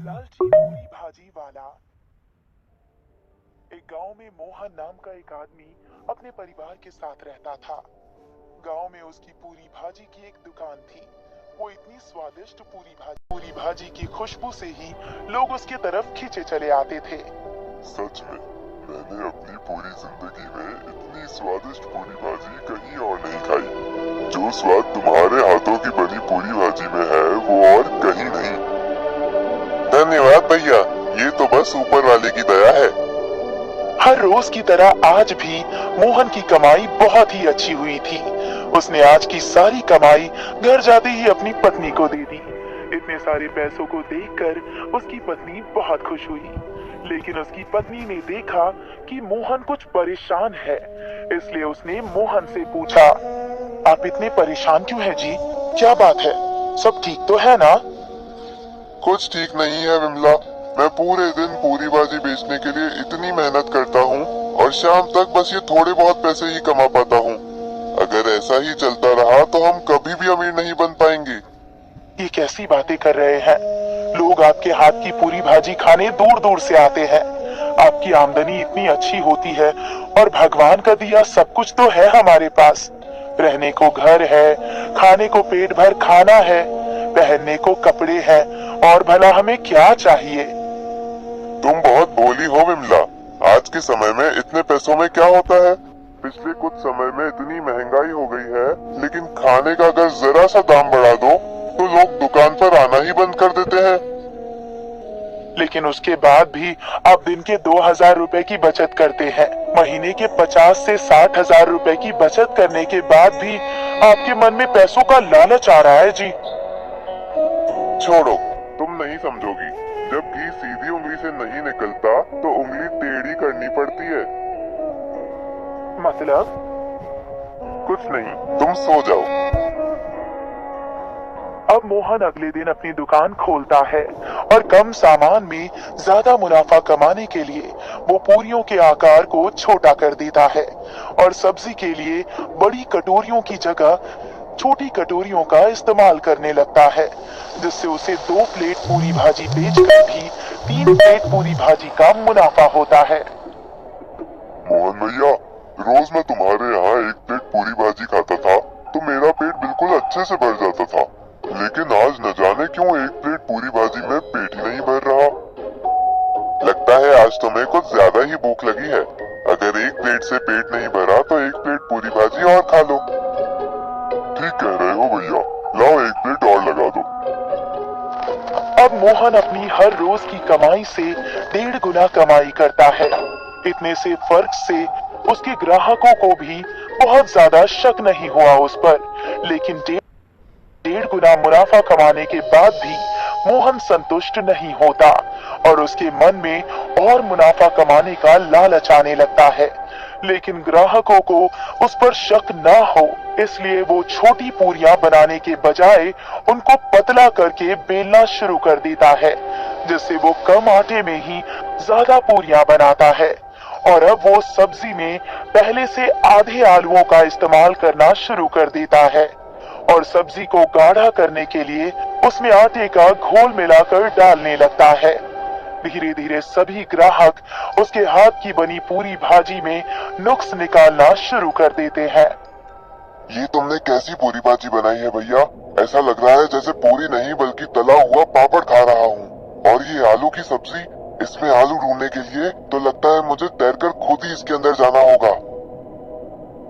लालची पूरी भाजी वाला। एक गांव में मोहन नाम का एक आदमी अपने परिवार के साथ रहता था। गांव में उसकी पूरी भाजी की एक दुकान थी। वो इतनी स्वादिष्ट पूरी भाजी की खुशबू से ही लोग उसके तरफ खींचे चले आते थे। सच में मैंने अपनी पूरी जिंदगी में इतनी स्वादिष्ट पूरी भाजी कहीं और नहीं खाई। जो स्वाद तुम्हारे हाथों की बनी पूरी भाजी में है वो और कहीं नहीं। धन्यवाद भैया, ये तो बस ऊपर वाले की दया है। हर रोज की तरह आज भी मोहन की कमाई बहुत ही अच्छी हुई थी। उसने आज की सारी कमाई घर जाते ही अपनी पत्नी को दे दी। इतने सारे पैसों को देखकर उसकी पत्नी बहुत खुश हुई, लेकिन उसकी पत्नी ने देखा कि मोहन कुछ परेशान है, इसलिए उसने मोहन से पूछा, आप इतने परेशान क्यों हैं जी? क्या बात है? सब ठीक तो है ना? कुछ ठीक नहीं है विमला। मैं पूरे दिन पूरी भाजी बेचने के लिए इतनी मेहनत करता हूँ और शाम तक बस ये थोड़े बहुत पैसे ही कमा पाता हूँ। अगर ऐसा ही चलता रहा तो हम कभी भी अमीर नहीं बन पाएंगे। ये कैसी बातें कर रहे हैं? लोग आपके हाथ की पूरी भाजी खाने दूर दूर से आते हैं। आपकी आमदनी इतनी अच्छी होती है और भगवान का दिया सब कुछ तो है हमारे पास। रहने को घर है, खाने को पेट भर खाना है, पहनने को कपड़े हैं, और भला हमें क्या चाहिए? तुम बहुत भोली हो विमला। आज के समय में इतने पैसों में क्या होता है? पिछले कुछ समय में इतनी महंगाई हो गई है, लेकिन खाने का अगर जरा सा दाम बढ़ा दो तो लोग दुकान पर आना ही बंद कर देते हैं। लेकिन उसके बाद भी आप दिन के 2,000 रुपए की बचत करते हैं। महीने के 50 से 60,000 रुपए की बचत करने के बाद भी आपके मन में पैसों का लालच आ रहा है जी। छोड़ो, तुम नहीं समझोगी। जब घी सीधी उंगली से नहीं निकलता तो उंगली टेढ़ी करनी पड़ती है। मतलब? कुछ नहीं, तुम सो जाओ। अब मोहन अगले दिन अपनी दुकान खोलता है और कम सामान में ज्यादा मुनाफा कमाने के लिए वो पूरियों के आकार को छोटा कर देता है और सब्जी के लिए बड़ी कटोरियों की जगह छोटी कटोरियों का इस्तेमाल करने लगता है, जिससे उसे 2 प्लेट पूरी भाजी बेचकर भी 3 प्लेट पूरी भाजी का मुनाफा होता है। मोहन भैया, रोज मैं तुम्हारे यहाँ 1 प्लेट पूरी भाजी खाता था तो मेरा पेट बिल्कुल अच्छे से भर जाता था, लेकिन आज न जाने क्यों 1 प्लेट पूरी भाजी में पेट ही नहीं भर रहा। लगता है आज तुम्हें कुछ ज्यादा ही भूख लगी है। अगर 1 प्लेट से पेट नहीं भरा तो 1 प्लेट पूरी भाजी और खा लो। ठीक कह रहे हो भैया, लाओ 1 प्लेट और लगा दो। अब मोहन अपनी हर रोज की कमाई से 1.5 गुना कमाई करता है। इतने से फर्क से उसके ग्राहकों को भी बहुत ज्यादा शक नहीं हुआ उस पर, लेकिन 1.5 गुना मुनाफा कमाने के बाद भी मोहन संतुष्ट नहीं होता और उसके मन में और मुनाफा कमाने का लालच आने लगता है। लेकिन ग्राहकों को उस पर शक न हो, इसलिए वो छोटी पूरियां बनाने के बजाय उनको पतला करके बेलना शुरू कर देता है, जिससे वो कम आटे में ही ज्यादा पूरियां बनाता है। और अब वो सब्जी में पहले से आधे आलूओं का इस्तेमाल करना शुरू कर देता है और सब्जी को गाढ़ा करने के लिए उसमें आटे का घोल मिलाकर डालने लगता है। धीरे धीरे सभी ग्राहक उसके हाथ की बनी पूरी भाजी में नुक्स निकालना शुरू कर देते हैं। ये तुमने कैसी पूरी भाजी बनाई है भैया? ऐसा लग रहा है जैसे पूरी नहीं बल्कि तला हुआ पापड़ खा रहा हूँ। और ये आलू की सब्जी, इसमें आलू ढूंढने के लिए तो लगता है मुझे तैरकर खुद ही इसके अंदर जाना होगा।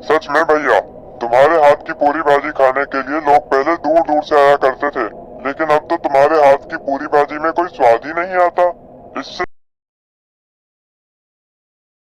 सच में भैया, तुम्हारे हाथ की पूरी भाजी खाने के लिए लोग पहले दूर दूर से आया करते थे, लेकिन अब तो तुम्हारे हाथ की पूरी भाजी में कोई स्वाद ही नहीं आता। इससे